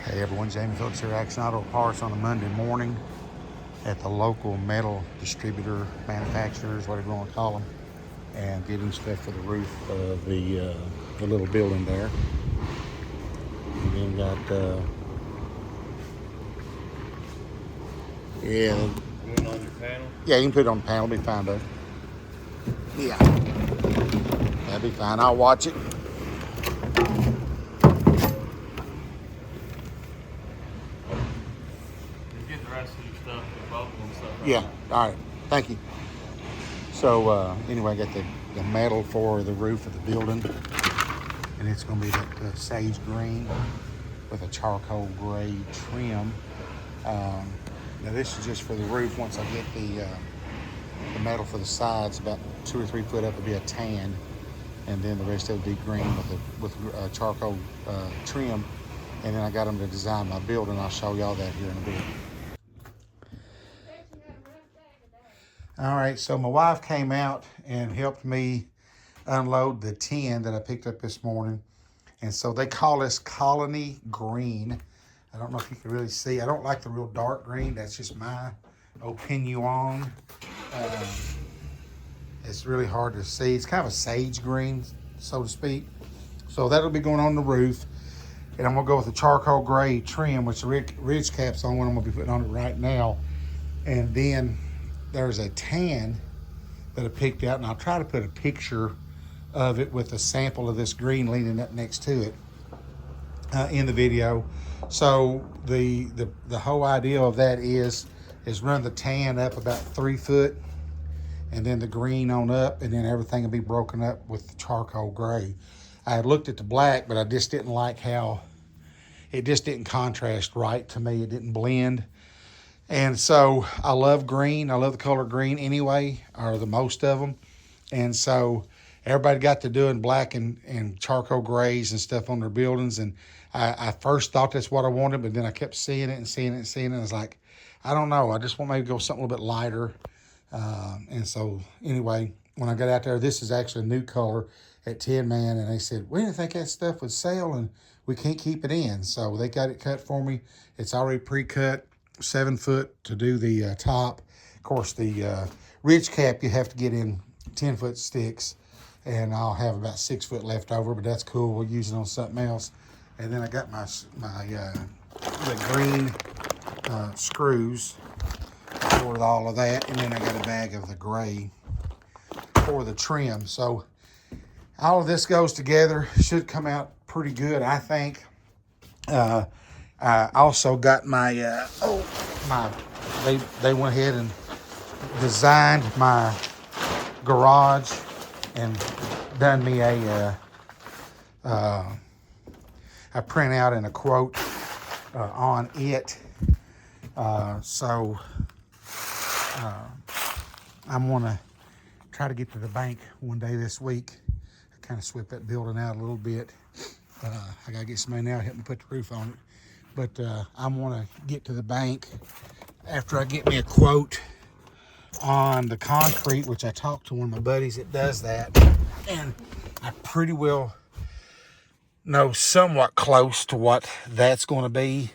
Hey everyone, Jamie Phillips here, Action Auto Parts on a Monday morning at the local metal distributor, manufacturers, whatever you want to call them, and getting stuff for the roof of the little building there. And then got, yeah, Going on your panel? yeah, you can put it on the panel, it'll be fine though. Yeah, that'd be fine. I'll watch it. You get the rest of your stuff, the bubble and stuff. Right Yeah, now. all right, thank you. So anyway, I got the metal for the roof of the building, and it's going to be that sage green with a charcoal gray trim. Now this is just for the roof. Once I get the metal for the sides, about 2 or 3 foot up, it'll be a tan, and then the rest of it will be green with charcoal trim. And then I got them to design my building. I'll show y'all that here in a bit. All right, so my wife came out and helped me unload the tin that I picked up this morning. And so they call this Colony Green. I don't know if you can really see. I don't like the real dark green. That's just my opinion. It's really hard to see. It's kind of a sage green, so to speak. So that'll be going on the roof. And I'm gonna go with the charcoal gray trim, which the ridge cap's on one I'm gonna be putting on it right now. And then there's a tan that I picked out, and I'll try to put a picture of it with a sample of this green leaning up next to it in the video. So the whole idea of that is run the tan up about 3 foot, and then the green on up, and then everything will be broken up with the charcoal gray. I had looked at the black, but I just didn't like how it just didn't contrast right to me. It didn't blend. And so I love green. I love the color green anyway, or the most of them. And so everybody got to doing black and charcoal grays and stuff on their buildings. And I first thought that's what I wanted, but then I kept seeing it and seeing it and seeing it. And I was like, I don't know. I just want maybe go something a little bit lighter. And so anyway, when I got out there, this is actually a new color at Tin Man. And they said, we didn't think that stuff would sell and we can't keep it in. So they got it cut for me. It's already pre-cut, 7 foot to do the top. Of course, the ridge cap, you have to get in 10-foot sticks. And I'll have about 6 foot left over, but that's cool. We'll use it on something else. And then I got the green screws for all of that, and then I got a bag of the gray for the trim. So all of this goes together, should come out pretty good, I think. I also got my they went ahead and designed my garage and done me a printout and a quote on it. So I'm gonna try to get to the bank one day this week. I kind of swept that building out a little bit. I gotta get somebody now to help me put the roof on it. But I'm gonna get to the bank after I get me a quote on the concrete, which I talked to one of my buddies that does that, and I pretty well know somewhat close to what that's going to be.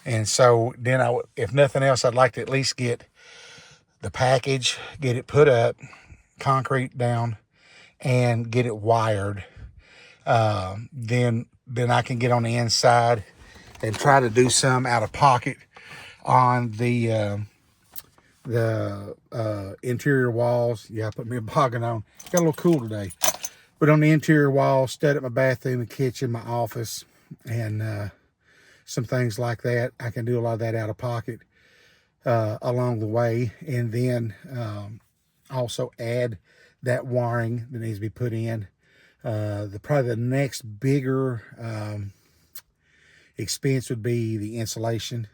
And so then if nothing else, I'd like to at least get the package, get it put up, concrete down, and get it wired. Then I can get on the inside and try to do some out of pocket on the interior walls. Yeah, I put me a boggin on. Got a little cool today. But on the interior wall, stud up my bathroom, and kitchen, my office, and some things like that. I can do a lot of that out of pocket along the way. And then also add that wiring that needs to be put in. Probably the next bigger expense would be the insulation,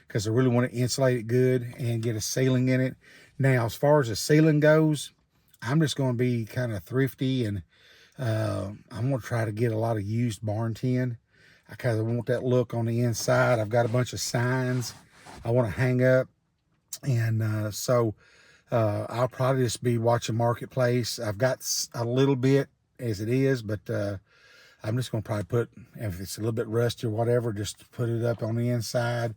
because I really want to insulate it good and get a ceiling in it. Now, as far as the ceiling goes, I'm just going to be kind of thrifty, and I'm going to try to get a lot of used barn tin. I kind of want that look on the inside. I've got a bunch of signs I want to hang up, and so I'll probably just be watching Marketplace. I've got a little bit as it is, but I'm just going to probably put, if it's a little bit rusty or whatever, just put it up on the inside,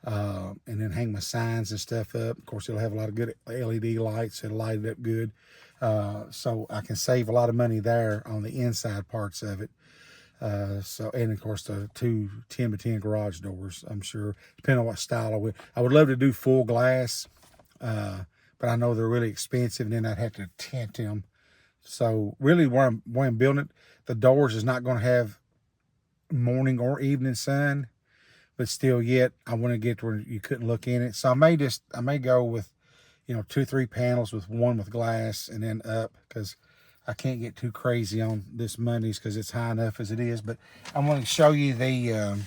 and then hang my signs and stuff up. Of course, it'll have a lot of good LED lights. It'll light it up good. So I can save a lot of money there on the inside parts of it. And of course the two 10x10 garage doors, I'm sure, depending on what style I would love to do full glass, but I know they're really expensive, and then I'd have to tint them. So really where I'm building it, the doors is not going to have morning or evening sun, but still yet I want to get to where you couldn't look in it. So I may go with, 2-3 panels with one with glass and then up, because I can't get too crazy on this Mondays because it's high enough as it is. But I'm going to show you the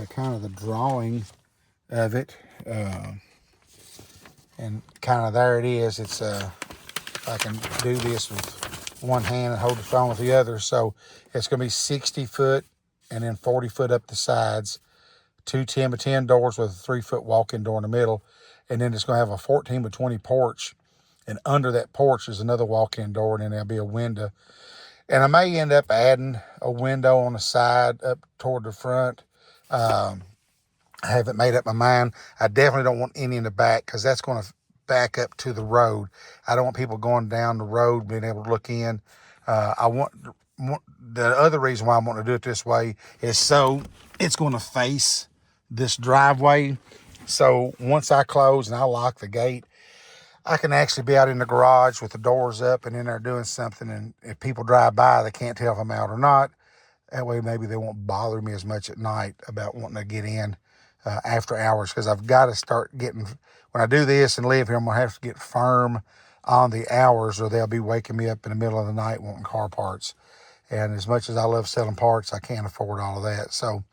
kind of the drawing of it, and kind of there it is. It's I can do this with one hand and hold the phone with the other. So it's going to be 60 foot and then 40 foot up the sides, 2 10x10 doors with a 3-foot walk-in door in the middle, and then it's going to have a 14x20 porch. And under that porch is another walk-in door, and then there'll be a window. And I may end up adding a window on the side up toward the front. I haven't made up my mind. I definitely don't want any in the back, because that's going to back up to the road. I don't want people going down the road being able to look in. I want the other reason why I want to do it this way is so it's going to face this driveway. So once I close and I lock the gate, I can actually be out in the garage with the doors up and in there doing something. And if people drive by, they can't tell if I'm out or not. That way, maybe they won't bother me as much at night about wanting to get in after hours. Because I've got to start getting, when I do this and live here, I'm going to have to get firm on the hours, or they'll be waking me up in the middle of the night wanting car parts. And as much as I love selling parts, I can't afford all of that. So,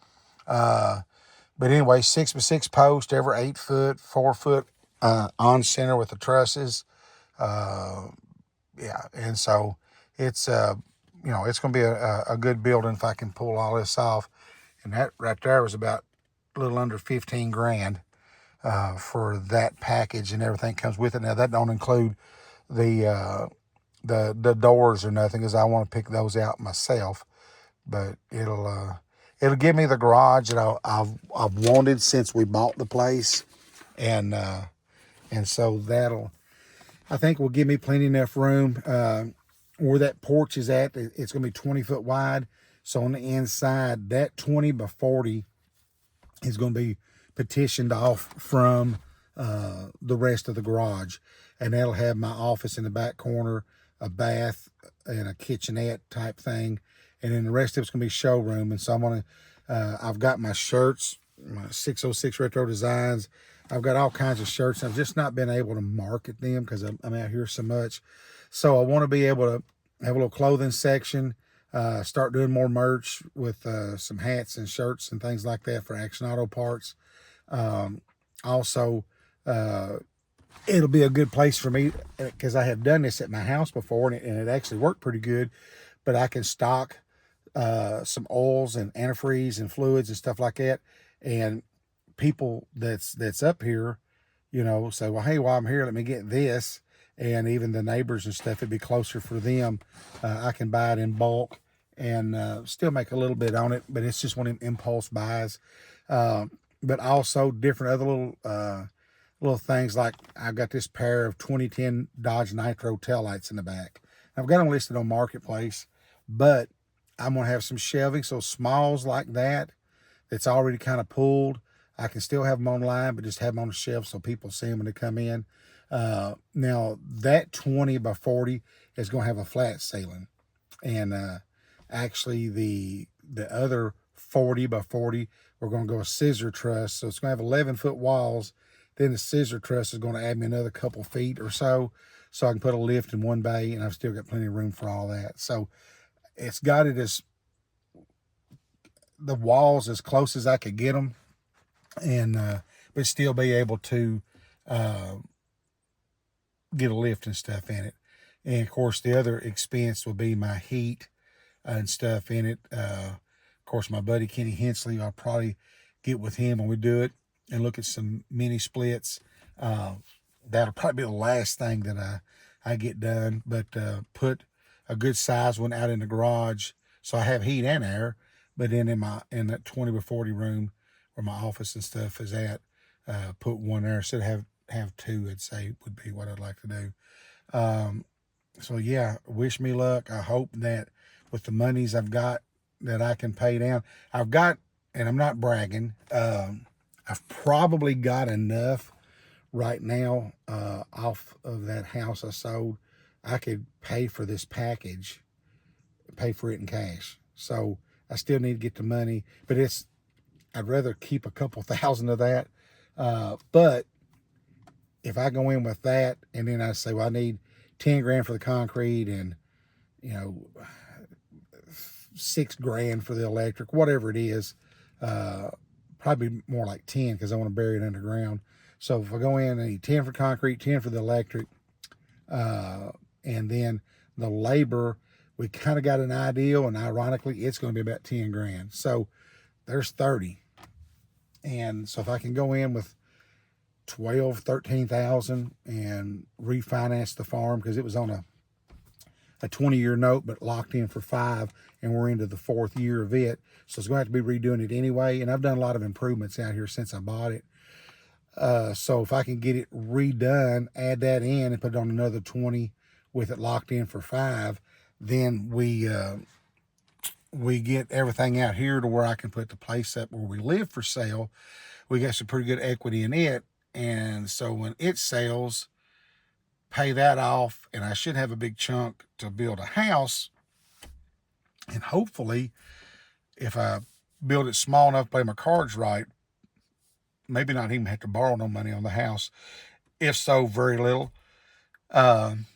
but anyway, 6x6 post, every 8 foot, 4 foot on center with the trusses. Yeah, and so it's it's going to be a good building if I can pull all this off. And that right there was about a little under 15 grand for that package, and everything comes with it. Now that don't include the doors or nothing, because I want to pick those out myself. But it'll give me the garage that I've wanted since we bought the place, and so I think will give me plenty enough room. Where that porch is at, it's going to be 20 foot wide. So on the inside, that 20x40 is going to be petitioned off from the rest of the garage. And that'll have my office in the back corner, a bath, and a kitchenette type thing. And then the rest of it's going to be showroom. And so I'm going to, I've got my shirts, my 606 Retro Designs. I've got all kinds of shirts. I've just not been able to market them because I'm out here so much. So I want to be able to have a little clothing section, start doing more merch with some hats and shirts and things like that for Action Auto Parts. Also, it'll be a good place for me because I have done this at my house before, and it actually worked pretty good. But I can stock some oils and antifreeze and fluids and stuff like that. And people that's up here, say, well, hey, while I'm here, let me get this. And even the neighbors and stuff, it'd be closer for them. I can buy it in bulk and still make a little bit on it, but it's just one of them impulse buys. But also different other little things, like I've got this pair of 2010 Dodge Nitro taillights in the back. I've got them listed on Marketplace, but I'm going to have some shelving, so smalls like that, that's already kind of pulled, I can still have them online, but just have them on the shelf so people see them when they come in. Now that 20x40 is going to have a flat ceiling, and actually the other 40x40, we're going to go a scissor truss, so it's going to have 11-foot walls. Then the scissor truss is going to add me another couple feet or so I can put a lift in one bay, and I've still got plenty of room for all that. So it's got it as the walls as close as I could get them, and but still be able to get a lift and stuff in it. And of course the other expense will be my heat and stuff in it. Of course my buddy Kenny Hensley, I'll probably get with him when we do it and look at some mini splits. That'll probably be the last thing that I get done, but put a good size one out in the garage So I have heat and air, but then in that 20 by 40 room where my office and stuff is at, put one there instead of have two, I'd say would be what I'd like to do. So yeah, wish me luck. I hope that with the monies I've got that I can pay down. I've got, and I'm not bragging, I've probably got enough right now off of that house I sold. I could pay for this package, pay for it in cash. So I still need to get the money, but I'd rather keep a couple thousand of that. But if I go in with that and then I say, well, I need 10 grand for the concrete and, you know, 6 grand for the electric, whatever it is, probably more like 10 because I want to bury it underground. So if I go in, I need 10 for concrete, 10 for the electric, and then the labor, we kind of got an ideal, and ironically, it's going to be about 10 grand. So there's 30. And so if I can go in with 12, 13,000 and refinance the farm, because it was on a 20-year note, but locked in for 5, and we're into the 4th year of it. So it's going to have to be redoing it anyway. And I've done a lot of improvements out here since I bought it. So if I can get it redone, add that in and put it on another 20 with it locked in for 5, then we get everything out here to where I can put the place up where we live for sale. We got some pretty good equity in it. And so when it sells, pay that off, and I should have a big chunk to build a house. And hopefully, if I build it small enough, play my cards right, maybe not even have to borrow no money on the house. If so, very little. And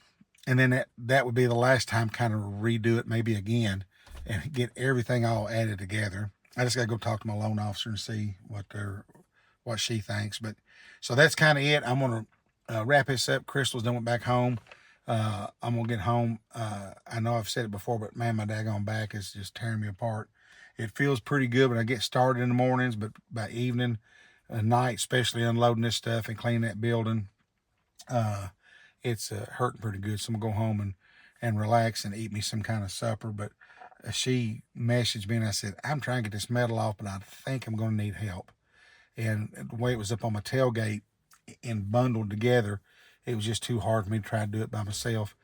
then that would be the last time kind of redo it maybe again and get everything all added together. I just got to go talk to my loan officer and see what she thinks. But so that's kind of it. I'm going to wrap this up. Crystal's done went back home. I'm going to get home. I know I've said it before, but man, my daggone back is just tearing me apart. It feels pretty good when I get started in the mornings, but by evening, night, especially unloading this stuff and cleaning that building, it's hurting pretty good. So I'm going to go home and relax and eat me some kind of supper. But she messaged me and I said, I'm trying to get this metal off, but I think I'm going to need help. And the way it was up on my tailgate and bundled together, it was just too hard for me to try to do it by myself.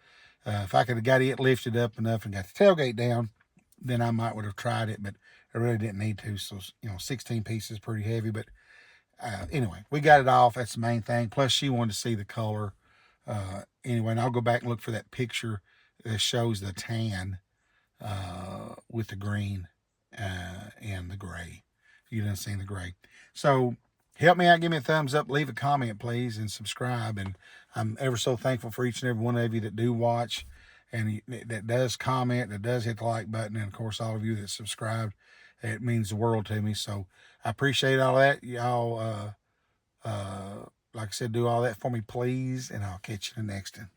If I could have got it lifted up enough and got the tailgate down, then I might would have tried it, but I really didn't need to. So, 16 pieces is pretty heavy, but anyway, we got it off. That's the main thing. Plus, she wanted to see the color. Anyway, and I'll go back and look for that picture that shows the tan with the green and the gray. You didn't see the gray. So help me out. Give me a thumbs up. Leave a comment, please, and subscribe. And I'm ever so thankful for each and every one of you that do watch and that does comment, that does hit the like button. And, of course, all of you that subscribed. It means the world to me. So I appreciate all that. Y'all, like I said, do all that for me, please. And I'll catch you in the next one.